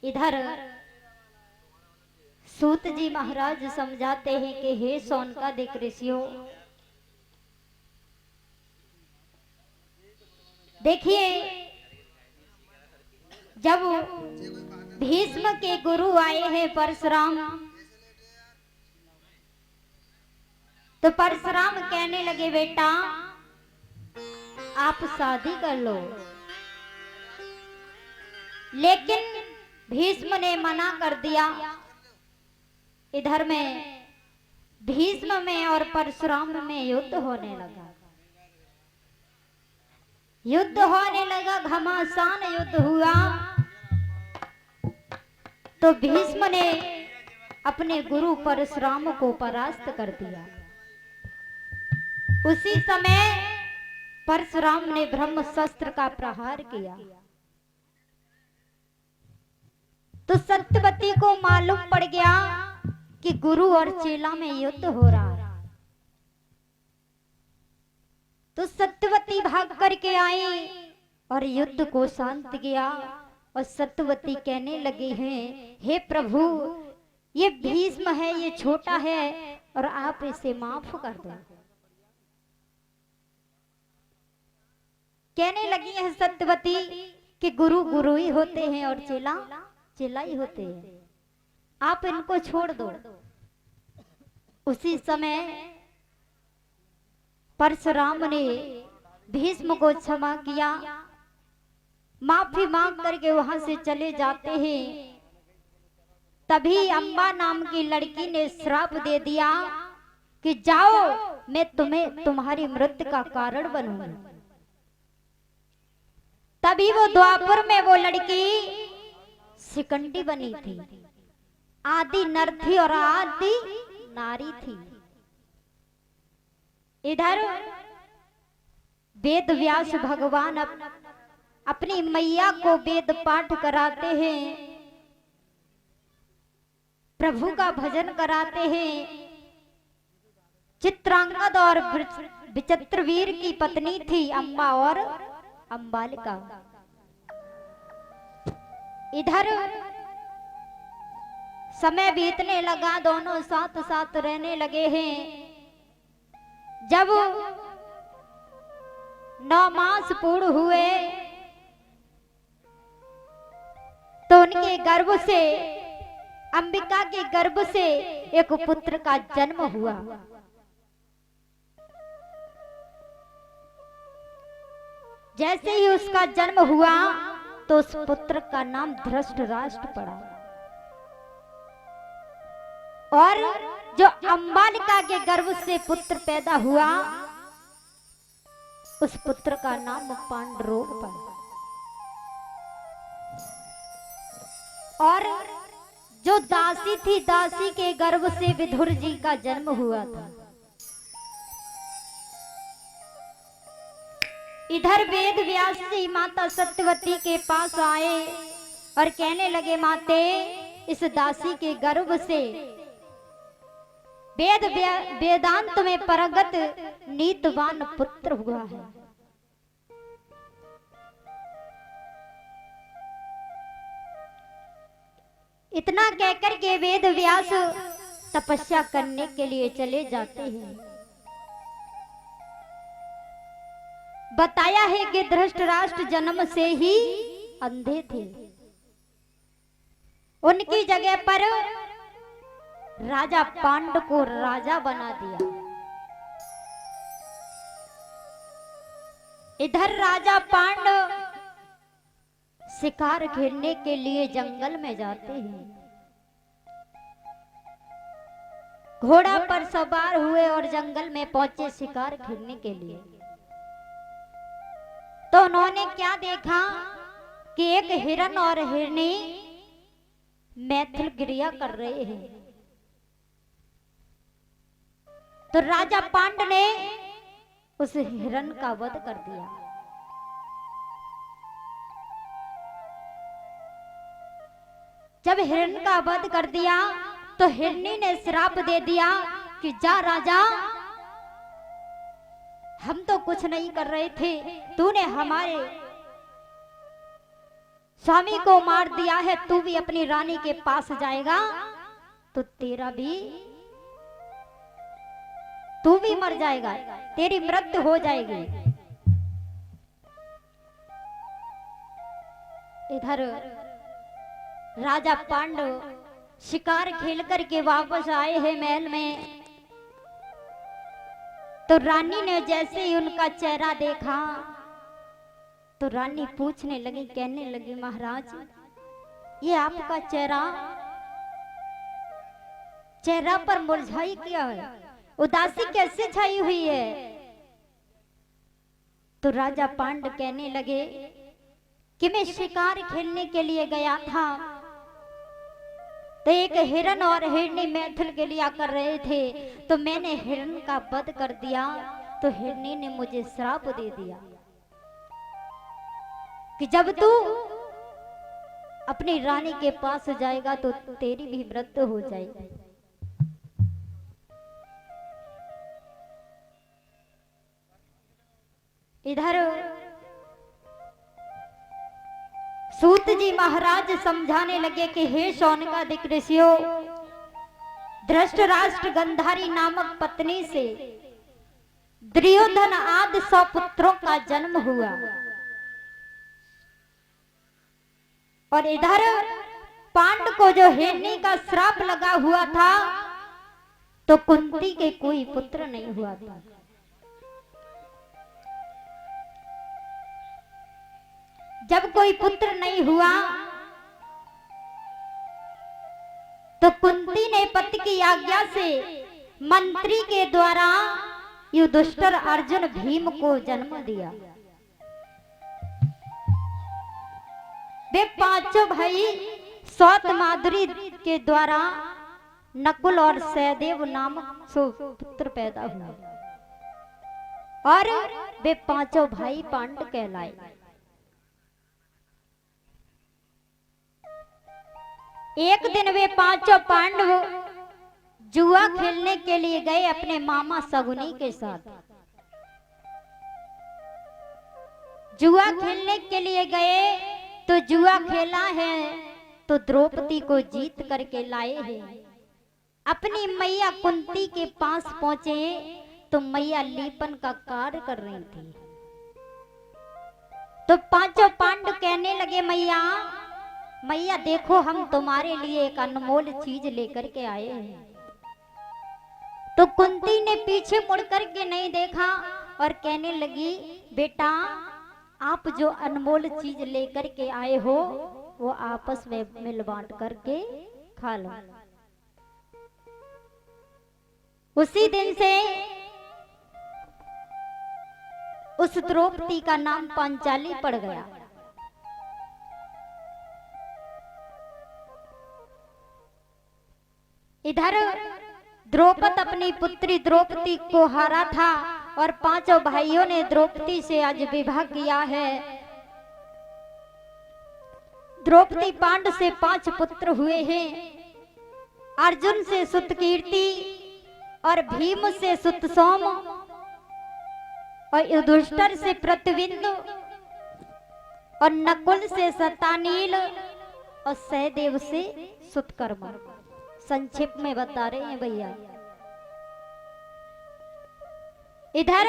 इधर सूत जी महाराज समझाते हैं कि हे शौनकादिक ऋषियों, देखिए जब भीष्म के गुरु आए हैं परशुराम, तो परशुराम कहने लगे बेटा आप शादी कर लो, लेकिन भीष्म ने मना कर दिया। इधर में भीष्म में और परशुराम में युद्ध होने लगा। युद्ध होने लगा, घमासान युद्ध हुआ। तो भीष्म ने अपने गुरु परशुराम को परास्त कर दिया। उसी समय परशुराम ने ब्रह्मशस्त्र का प्रहार किया। तो सत्यवती को मालूम पड़ गया कि गुरु और चेला में युद्ध हो रहा है। तो सत्यवती भाग करके आई और युद्ध को शांत किया। और सत्यवती कहने लगे हैं, हे प्रभु ये भीष्म है, ये छोटा है और आप इसे माफ कर दो। कहने लगी है सत्यवती कि गुरु गुरु ही होते हैं और चेला चेला ही होते हैं, आप इनको छोड़ दो। उसी समय परशुराम ने भीष्म को क्षमा किया, माफी मांग करके वहां से चले जाते हैं। तभी अम्बा नाम की लड़की ने श्राप दे दिया कि जाओ मैं तुम्हें तुम्हारी मृत्यु का कारण बनूंगी। तभी वो द्वापर में वो लड़की शिकंडी बनी थी, आदि नर थी और आदि नारी थी। इधर वेद व्यास भगवान अपनी मैया को वेद पाठ कराते हैं, प्रभु का भजन कराते हैं। चित्रांगद और विचित्रवीर की पत्नी थी अम्बा और अम्बालिका। इधर समय बीतने लगा, दोनों साथ साथ रहने लगे हैं। जब 9 मास पूर्ण हुए तो उनके गर्भ से, अंबिका के गर्भ से एक पुत्र का जन्म हुआ। जैसे ही उसका जन्म हुआ तो उस पुत्र का नाम धृतराष्ट्र पड़ा। और जो अंबालिका के गर्भ से पुत्र पैदा हुआ उस पुत्र का नाम पांडुरोग पड़ा। और जो दासी थी, दासी के गर्भ से विदुर जी का जन्म हुआ था। इधर वेद व्यास जी माता सत्यवती के पास आए और कहने लगे, माते इस दासी के गर्भ से वेदांत में परगत नीतवान पुत्र हुआ है। इतना कहकर के वेद व्यास तपस्या करने के लिए चले जाते हैं। बताया है कि धृतराष्ट्र जन्म से ही अंधे थे। उनकी जगह पर राजा पांडु को राजा बना दिया। इधर राजा पांडु शिकार खेलने के लिए जंगल में जाते हैं। घोड़ा पर सवार हुए और जंगल में पहुंचे शिकार खेलने के लिए। तो उन्होंने क्या देखा कि एक हिरन और हिरनी मैथिल क्रिया कर रहे हैं। तो राजा पांडु ने उस हिरन का वध कर दिया। जब हिरन का वध कर दिया तो हिरनी ने श्राप दे दिया कि जा राजा, हम तो कुछ नहीं कर रहे थे, तूने हमारे स्वामी को मार दिया है, तू भी अपनी रानी के पास जाएगा तो तू भी मर जाएगा, तेरी मृत्यु हो जाएगी। इधर राजा पांडव शिकार खेल करके वापस आए हैं महल में। तो रानी ने जैसे ही उनका चेहरा देखा तो रानी पूछने लगी, कहने लगी, महाराज ये आपका चेहरा पर मुरझाई क्या है, उदासी कैसे छाई हुई है? तो राजा पांडव कहने लगे कि मैं शिकार खेलने के लिए गया था, तो एक हिरन और हिरनी मैथुन के लिए कर रहे थे, तो मैंने हिरन का वध कर दिया, तो हिरनी ने मुझे श्राप दे दिया कि जब तू अपनी रानी के पास जाएगा तो तेरी भी मृत्यु हो जाएगी। इधर सूत जी महाराज समझाने लगे कि हे शौनकादिक ऋषियों, धृतराष्ट्र गंधारी नामक पत्नी से दुर्योधन आदि 100 पुत्रों का जन्म हुआ, और इधर पांडव को जो हिरनी का श्राप लगा हुआ था तो कुंती के कोई पुत्र नहीं हुआ था। जब कोई पुत्र नहीं हुआ तो कुंती ने पति की आज्ञा से मंत्री के द्वारा युधिष्ठिर अर्जुन भीम को जन्म दिया। वे पांचों भाई सौत माधुरी के द्वारा नकुल और सहदेव नामक 100 पुत्र पैदा हुए, और वे पांचों भाई पांडव कहलाए। एक दिन वे पांचों पांडव जुआ खेलने के लिए गए अपने मामा शकुनी के साथ। जुआ खेलने के लिए गए तो जुआ खेला है तो द्रौपदी को जीत करके लाए हैं। अपनी मैया कुंती के पास पहुंचे तो मैया लीपन का कार्य कर रही थी। तो पांचों पांडव कहने लगे, मैया देखो, हम तुम्हारे लिए एक अनमोल चीज लेकर के आए हैं। तो कुंती ने पीछे मुड़ करके नहीं देखा और कहने लगी, बेटा आप जो अनमोल चीज लेकर के आए हो वो आपस में मिल बांट करके खा लो। उसी दिन से उस द्रौपदी का नाम पांचाली पड़ गया। इधर द्रौपद अपनी पुत्री द्रौपदी को हारा था और पांचों भाइयों ने द्रौपदी से आज विवाह किया है। द्रौपदी पांडव से 5 पुत्र हुए हैं। अर्जुन से सुतकीर्ति और भीम से सुतसोम और युधिष्ठिर से प्रतिविंदु और नकुल से शतानील और सहदेव से सुतकर्मा। संक्षेप में बता रहे हैं भैया। इधर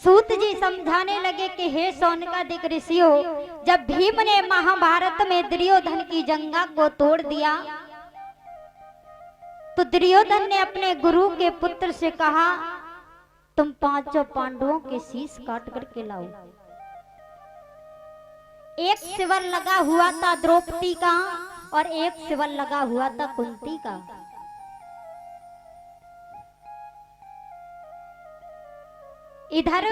सूत जी समझाने लगे कि हे शौनकादिक ऋषियों, जब भीम ने महाभारत में दुर्योधन की जंगा को तोड़ दिया तो दुर्योधन ने अपने गुरु के पुत्र से कहा, तुम पांचों पांडवों के शीश काट करके लाओ। एक शिवर लगा हुआ था द्रौपदी का और एक शिवर लगा हुआ था कुंती का। इधर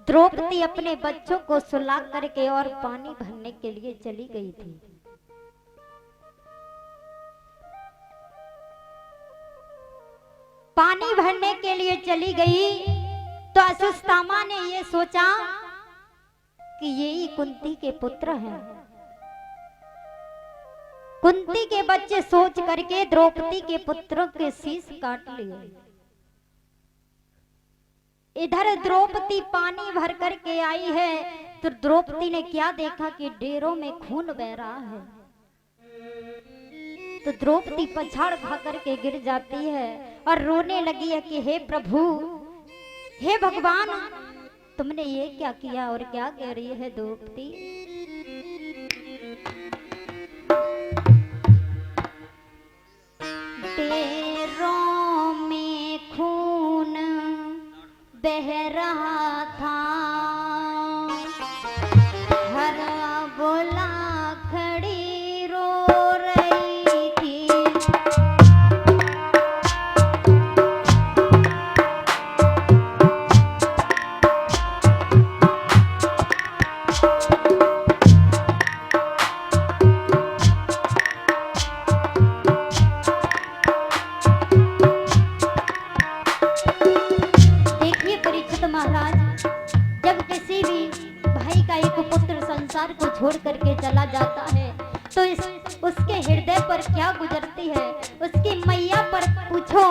द्रौपदी अपने बच्चों को सुला करके और पानी भरने के लिए चली गई थी। पानी भरने के लिए चली गई तो अश्वत्थामा ने ये सोचा कि ये ही कुंती के पुत्र हैं। कुंती के बच्चे सोच करके द्रौपदी के पुत्रों के शीश काट लिए। इधर द्रौपदी पानी भर करके आई है तो द्रौपदी ने क्या देखा कि डेरों में खून बह रहा है। तो द्रौपदी पछाड़ खा करके गिर जाती है और रोने लगी है कि हे प्रभु, हे भगवान, तुमने ये क्या किया। और क्या कह रही है द्रौपदी, डेरों में खून बह रहा था, हर बोला खड़ी रो रही थी। देखिए परीक्षित महाराज, जब किसी भी भाई का एक पुत्र संसार को छोड़ करके चला जाता है तो उसके हृदय पर क्या गुजरती है। उसकी मैया पर पूछो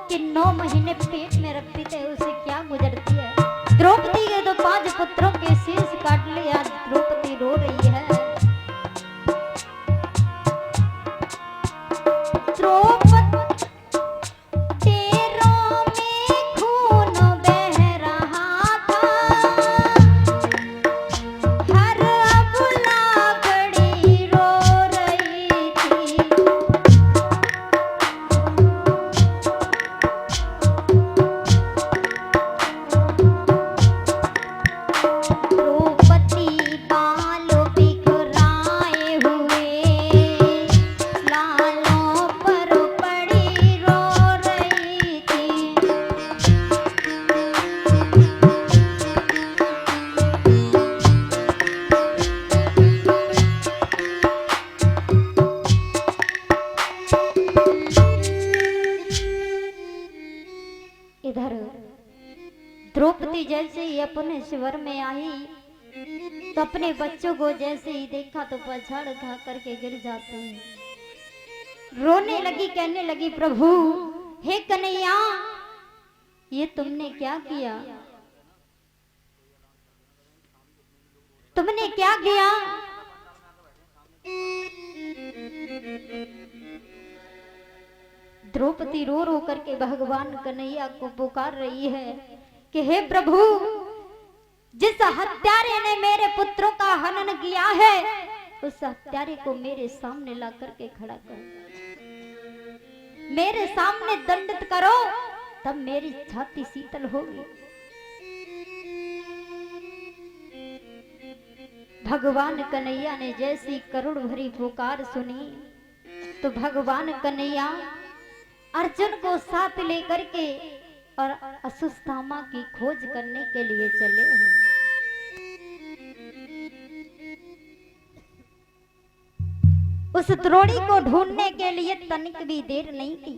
कि 9 महीने पेट में रखती थे, उसे क्या गुजरती है। द्रौपदी के तो 5 पुत्रों के शीश काट लिए, आज द्रौपदी रो रही है। द्रौपदी इधर द्रौपदी जैसे ही अपने शिविर में आई तो अपने बच्चों को जैसे ही देखा तो पछाड़ खा करके गिर जाते हैं। रोने लगी, कहने लगी, प्रभु हे कन्हैया, ये तुमने क्या किया, तुमने क्या किया। द्रौपदी रो रो करके भगवान कन्हैया को पुकार रही है कि हे प्रभु, जिस हत्यारे ने मेरे पुत्रों का हनन किया है उस हत्यारे को मेरे सामने ला करके खड़ा कर, मेरे सामने दंडित करो, तब मेरी छाती शीतल होगी। भगवान कन्हैया ने जैसी करुण भरी पुकार सुनी तो भगवान कन्हैया अर्जुन को साथ लेकर के और अश्वत्थामा की खोज करने के लिए चले हैं। उस द्रोणी को ढूंढने के लिए तनिक भी देर नहीं की।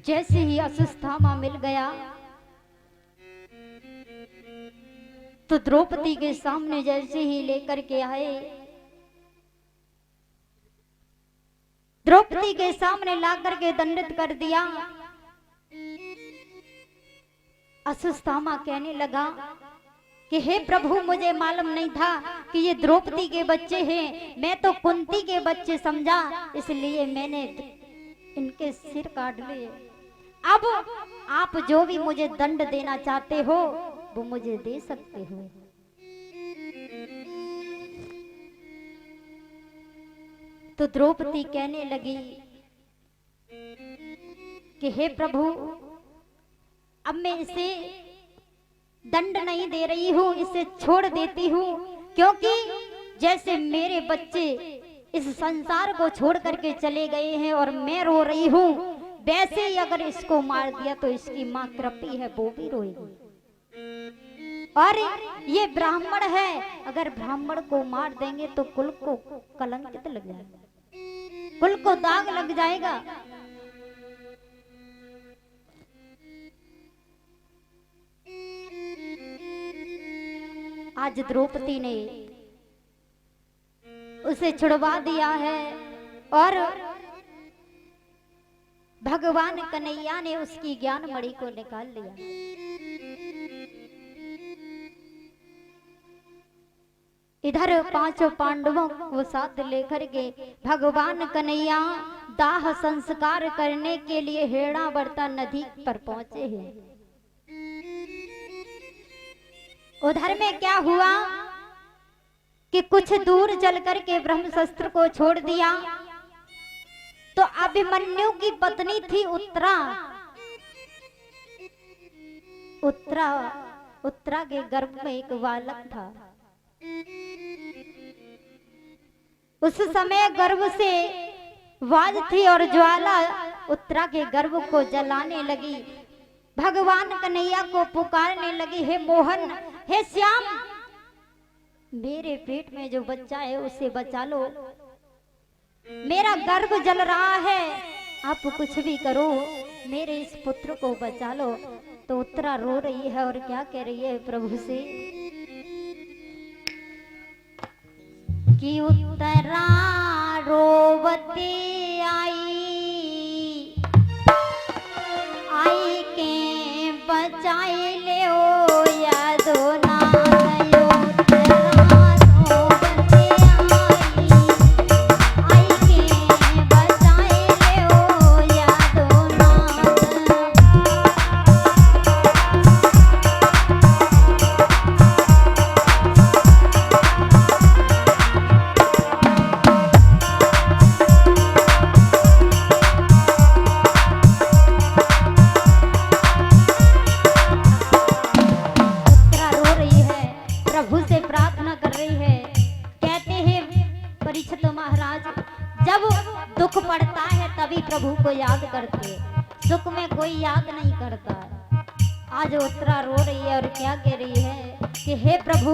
जैसे ही अश्वत्थामा मिल गया तो द्रौपदी के सामने जैसे ही लेकर के आए, द्रौपदी के सामने ला करके दंडित कर दिया। अश्वत्थामा कहने लगा कि हे प्रभु, मुझे मालूम नहीं था कि ये द्रौपदी के बच्चे हैं, मैं तो कुंती के बच्चे समझा, इसलिए मैंने इनके सिर काट लिए। अब आप जो भी मुझे दंड देना चाहते हो वो मुझे दे सकते हो। तो द्रौपदी कहने लगी कि हे प्रभु, अब मैं इसे दंड नहीं दे रही हूँ, इसे छोड़ देती हूँ, क्योंकि जैसे मेरे बच्चे इस संसार को छोड़ करके चले गए हैं और मैं रो रही हूँ, वैसे ही अगर इसको मार दिया तो इसकी माँ कृपी है वो भी रोएगी। और ये ब्राह्मण है, अगर ब्राह्मण को मार देंगे तो कुल को कलंकित लग जाएगा, कुल को दाग लग जाएगा। आज द्रौपदी ने उसे छुड़वा दिया है और भगवान कन्हैया ने उसकी ज्ञान मणि को निकाल लिया। इधर पांचों पांडवों को साथ लेकर के भगवान कन्हैया दाह संस्कार करने के लिए हेड़ावर्ता नदी पर पहुंचे हैं। उधर में क्या हुआ कि कुछ दूर चल कर के ब्रह्मशस्त्र को छोड़ दिया तो अभिमन्यु की पत्नी थी उत्तरा के गर्भ में एक बालक था। उस समय गर्भ से वाज थी और ज्वाला उत्तरा के गर्भ को जलाने लगी। भगवान कन्हैया को पुकारने लगी, हे मोहन, हे श्याम, मेरे पेट में जो बच्चा है उसे बचा लो, मेरा गर्भ जल रहा है, आप कुछ भी करो, मेरे इस पुत्र को बचा लो। तो उत्तरा रो रही है और क्या कह रही है प्रभु से कि उत्तरा रोवते आई के बचाए ले ओ यादो ना दुख पड़ता है तभी प्रभु को याद करते, सुख में कोई याद नहीं करता। आज उत्तरा रो रही है और क्या कह रही है कि हे प्रभु,